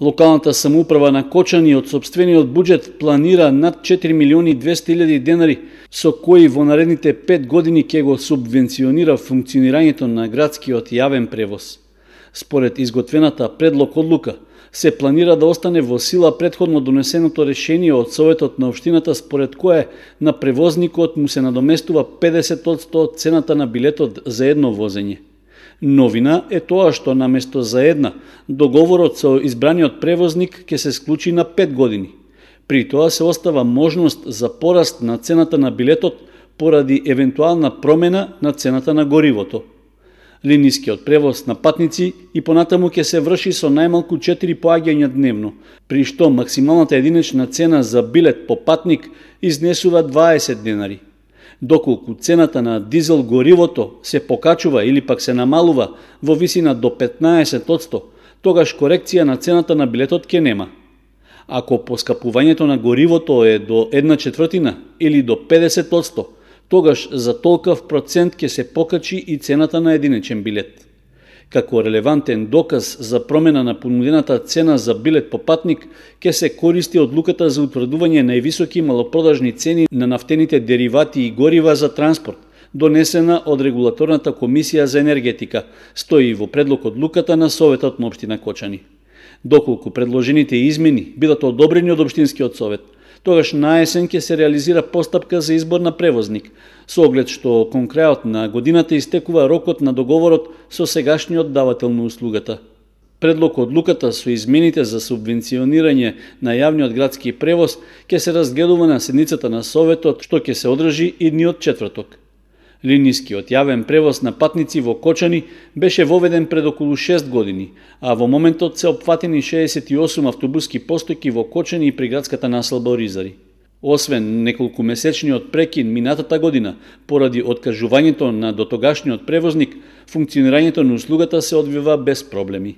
Локалната самоуправа на Кочани од сопствениот буџет планира над 4.200.000 денари, со кои во наредните 5 години ќе го субвенционира функционирањето на градскиот јавен превоз. Според изготвената предлог одлука, се планира да остане во сила претходно донесеното решение од Советот на општината, според кое на превозникот му се надоместува 50% од цената на билетот за едно возење. Новина е тоа што наместо за една, договорот со избраниот превозник ќе се склучи на 5 години. При тоа се остава можност за пораст на цената на билетот поради евентуална промена на цената на горивото. Линискиот превоз на патници и понатаму ќе се врши со најмалку 4 поаѓања дневно, при што максималната единична цена за билет по патник изнесува 20 денари. Доколку цената на дизел горивото се покачува или пак се намалува во висина до 15%, тогаш корекција на цената на билетот ќе нема. Ако поскапувањето на горивото е до 1/4 или до 50%, тогаш за толкав процент ќе се покачи и цената на единичен билет. Како релевантен доказ за промена на понудената цена за билет по патник ќе се користи одлуката за утврдување највисоки малопродажни цени на нафтените деривати и горива за транспорт, донесена од Регулаторната комисија за енергетика, стои во предлог одлуката на Советот на општина Кочани. Доколку предложените измени бидат одобрени од општинскиот совет, тогаш на есен ќе се реализира постапка за избор на превозник, со оглед што кон крајот на годината истекува рокот на договорот со сегашниот давател на услугата. Предлог одлуката со измените за субвенционирање на јавниот градски превоз ќе се разгледува на седницата на Советот, што ќе се одржи идниот четврток. Линискиот јавен превоз на патници во Кочани беше воведен пред околу 6 години, а во моментот се опфатени 68 автобуски постојки во Кочани и приградската населба Оризари. Освен неколку месечниот прекин минатата година, поради откажувањето на дотогашниот превозник, функционирањето на услугата се одвива без проблеми.